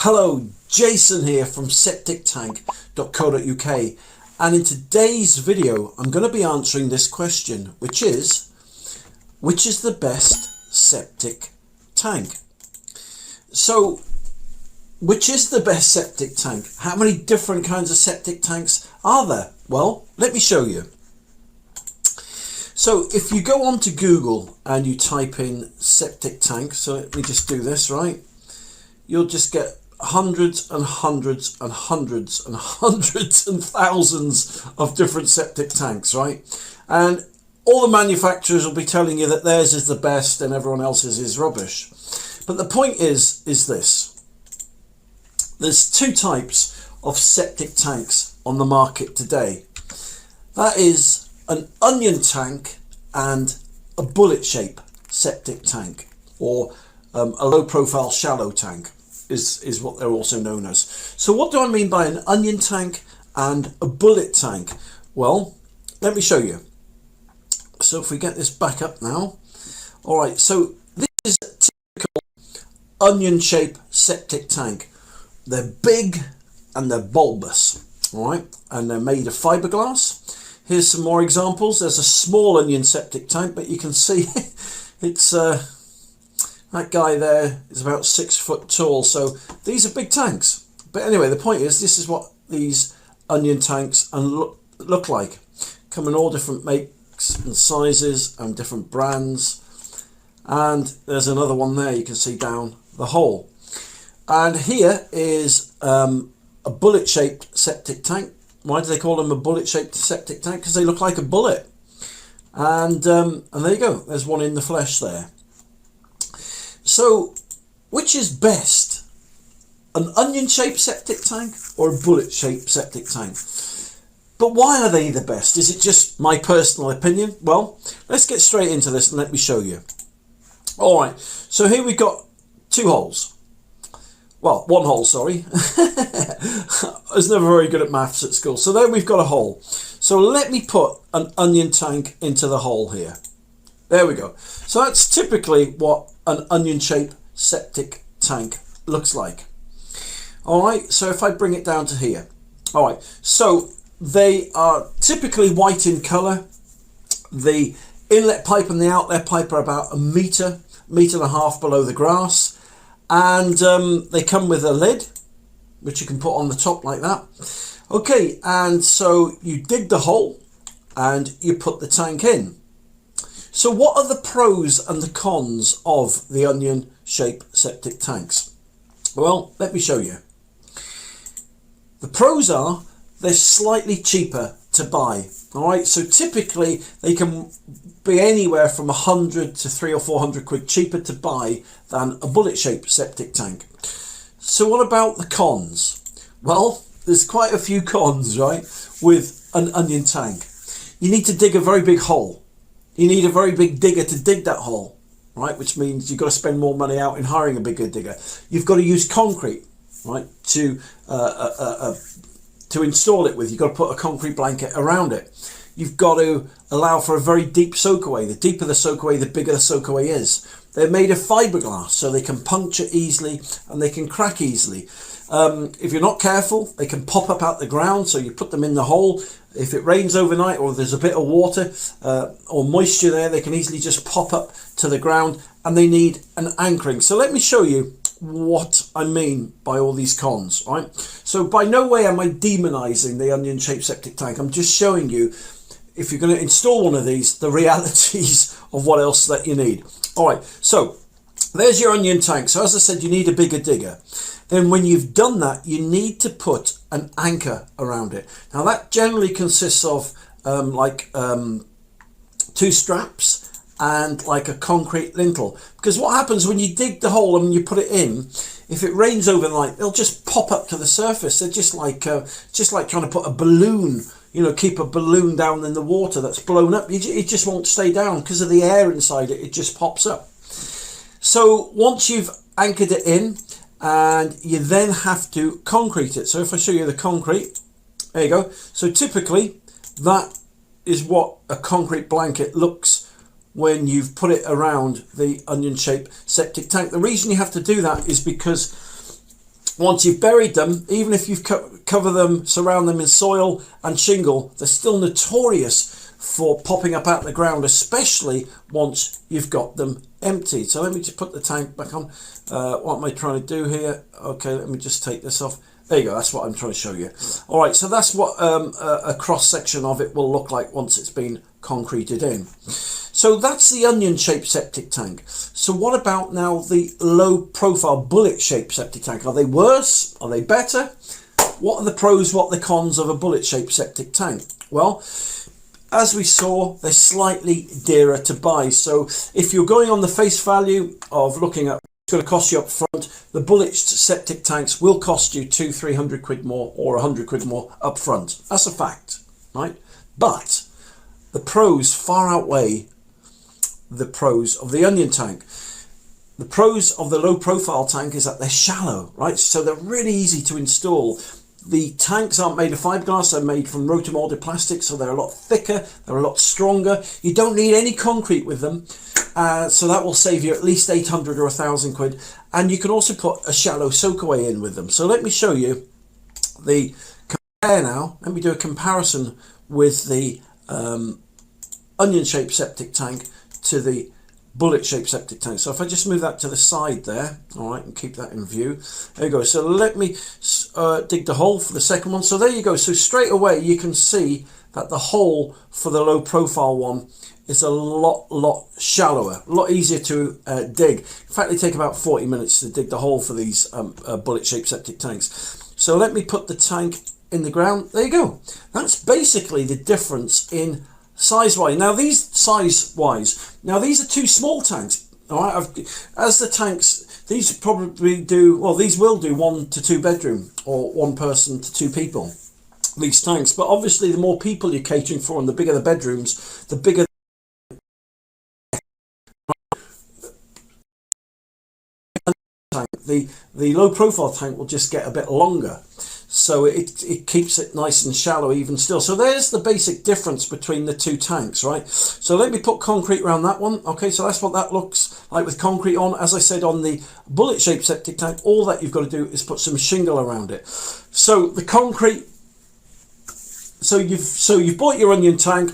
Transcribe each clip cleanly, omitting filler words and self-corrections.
Hello, Jason here from septictank.co.uk, and in today's video I'm going to be answering this question, which is the best septic tank? So which is the best septic tank? How many different kinds of septic tanks are there? Well, let me show you. So if you go on to Google and you type in septic tank, so let me just do this, right? You'll just get hundreds and hundreds and hundreds and hundreds and thousands of different septic tanks, right? And all the manufacturers will be telling you that theirs is the best and everyone else's is rubbish. But the point is this. There's two types of septic tanks on the market today. That is an onion tank and a bullet shape septic tank, or a low profile shallow tank is what they're also known as. So what do I mean by an onion tank and a bullet tank? Well, let me show you. So if we get this back up now. All right, so this is a typical onion shape septic tank. They're big and they're bulbous, all right, and they're made of fiberglass. Here's some more examples. There's a small onion septic tank, but you can see it's that guy there is about 6 foot tall. So these are big tanks. But anyway, the point is, this is what these onion tanks look like. Come in all different makes and sizes and different brands. And there's another one there you can see down the hole. And here is a bullet shaped septic tank. Why do they call them a bullet shaped septic tank? Because they look like a bullet. And there you go. There's one in the flesh there. So which is best? An onion shaped septic tank or a bullet shaped septic tank? But why are they the best? Is it just my personal opinion? Well, let's get straight into this and let me show you. All right. So here we've got two holes. Well, one hole, sorry. I was never very good at maths at school. So there we've got a hole. So let me put an onion tank into the hole here. There we go. So that's typically what an onion shaped septic tank looks like. All right, so if I bring it down to here. All right, so they are typically white in color. The inlet pipe and the outlet pipe are about a meter and a half below the grass. And they come with a lid, which you can put on the top like that. Okay, and so you dig the hole and you put the tank in. So what are the pros and the cons of the onion shaped septic tanks? Well, let me show you. The pros are they're slightly cheaper to buy. All right, so typically they can be anywhere from 100 to 300 or 400 quid cheaper to buy than a bullet shaped septic tank. So what about the cons? Well, there's quite a few cons, right, with an onion tank. You need to dig a very big hole. You need a very big digger to dig that hole, right, which means you've got to spend more money out in hiring a bigger digger. You've got to use concrete, right, to install it with. You've got to put a concrete blanket around it. You've got to allow for a very deep soakaway. The deeper the soakaway, the bigger the soakaway is. They're made of fiberglass, so they can puncture easily and they can crack easily. If you're not careful, they can pop up out the ground, so you put them in the hole. If it rains overnight or there's a bit of water or moisture there, they can easily just pop up to the ground, and they need an anchoring. So let me show you what I mean by all these cons, right? So by no way am I demonizing the onion shaped septic tank. I'm just showing you, if you're going to install one of these, the realities of what else that you need. All right, so there's your onion tank. So as I said, you need a bigger digger. Then when you've done that, you need to put an anchor around it. Now that generally consists of two straps and like a concrete lintel, because what happens when you dig the hole and you put it in, if it rains overnight, they'll just pop up to the surface. They're just like trying to put a balloon, keep a balloon down in the water that's blown up. It just won't stay down because of the air inside it. It just pops up. So once you've anchored it in, and you then have to concrete it. So if I show you the concrete, there you go. So typically that is what a concrete blanket looks when you've put it around the onion shaped septic tank. The reason you have to do that is because once you've buried them, even if you've cover them, surround them in soil and shingle, they're still notorious for popping up out of the ground, especially once you've got them emptied. So let me just put the tank back on. What am I trying to do here? Okay, let me just take this off. There you go, that's what I'm trying to show you. All right, so that's what a cross section of it will look like once it's been concreted in. So that's the onion-shaped septic tank. So what about now the low-profile bullet-shaped septic tank? Are they worse? Are they better? What are the pros, what are the cons of a bullet-shaped septic tank? Well, as we saw, they're slightly dearer to buy. So if you're going on the face value of looking at what's going to cost you up front, the bullet septic tanks will cost you 200-300 quid more or 100 quid more up front. That's a fact, right? But the pros far outweigh the pros of the onion tank. The pros of the low profile tank is that they're shallow, right? So they're really easy to install. The tanks aren't made of fiberglass, they're made from rotomolded plastic, so they're a lot thicker, they're a lot stronger. You don't need any concrete with them, so that will save you at least 800 or 1,000 quid. And you can also put a shallow soakaway in with them. So let me show you the compare now. Let me do a comparison with the onion-shaped septic tank to the bullet-shaped septic tank. So if I just move that to the side there, all right, and keep that in view. There you go. So let me dig the hole for the second one. So there you go. So straight away you can see that the hole for the low-profile one is a lot shallower, a lot easier to dig. In fact, they take about 40 minutes to dig the hole for these bullet-shaped septic tanks. So let me put the tank in the ground. There you go. That's basically the difference in size-wise. Now these are two small tanks. All right, as the tanks, these probably do, well, these will do 1 to 2 bedroom or 1 person to 2 people, these tanks. But obviously the more people you're catering for and the bigger the bedrooms, the bigger the low profile tank will just get a bit longer. So it keeps it nice and shallow even still. So there's the basic difference between the two tanks, right? So let me put concrete around that one. Okay, so that's what that looks like with concrete on. As I said, on the bullet-shaped septic tank, all that you've got to do is put some shingle around it. So the concrete, so you've bought your onion tank,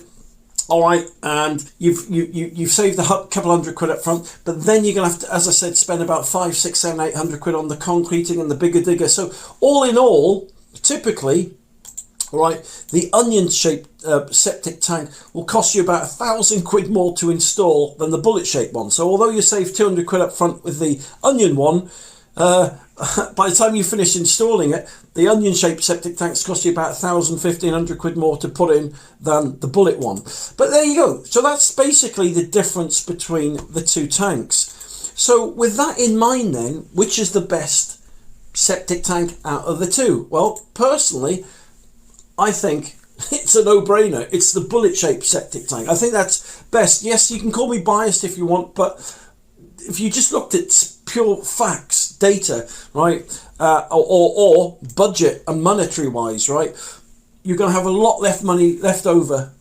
all right, and you've saved a couple hundred quid up front, but then you're gonna have to, as I said, spend about 5, 6, 7, 800 quid on the concreting and the bigger digger. So all in all, typically, all right, the onion-shaped septic tank will cost you about 1,000 quid more to install than the bullet-shaped one. So although you save 200 quid up front with the onion one, by the time you finish installing it, the onion-shaped septic tanks cost you about 1,000, 1,500 quid more to put in than the bullet one. But there you go. So that's basically the difference between the two tanks. So with that in mind then, which is the best septic tank out of the two? Well, personally, I think it's a no-brainer. It's the bullet-shaped septic tank. I think that's best. Yes, you can call me biased if you want, but if you just looked at pure facts, data, right, or budget and monetary wise, right, you're going to have a lot less money left over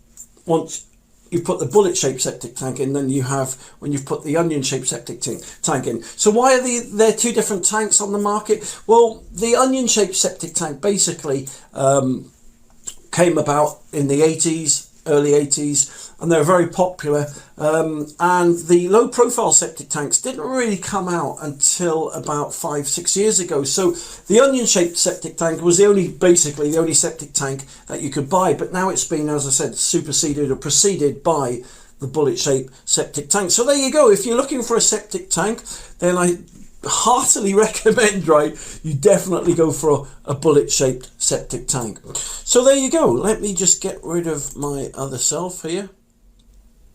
once you put the bullet-shaped septic tank in than you have when you've put the onion-shaped septic tank in. So why are there two different tanks on the market? Well, the onion-shaped septic tank basically came about in the 80s, early 80s, and they're very popular. And the low profile septic tanks didn't really come out until about 5-6 years ago. So the onion shaped septic tank was basically the only septic tank that you could buy. But now it's been, as I said, superseded or preceded by the bullet shaped septic tank. So there you go. If you're looking for a septic tank, then I heartily recommend, right, you definitely go for a bullet shaped septic tank. So there you go. Let me just get rid of my other self here.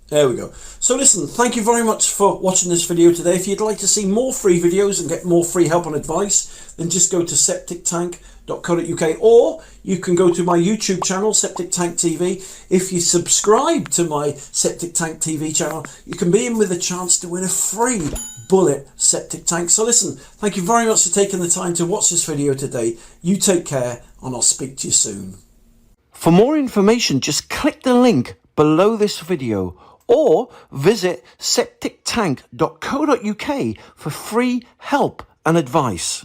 There we go. So listen, thank you very much for watching this video today. If you'd like to see more free videos and get more free help and advice, then just go to septictank.co.uk, or you can go to my YouTube channel, Septic Tank TV. If you subscribe to my Septic Tank TV channel, you can be in with a chance to win a free bullet septic tank. So listen, thank you very much for taking the time to watch this video today. You take care, and I'll speak to you soon. For more information, just click the link below this video, or visit septictank.co.uk for free help and advice.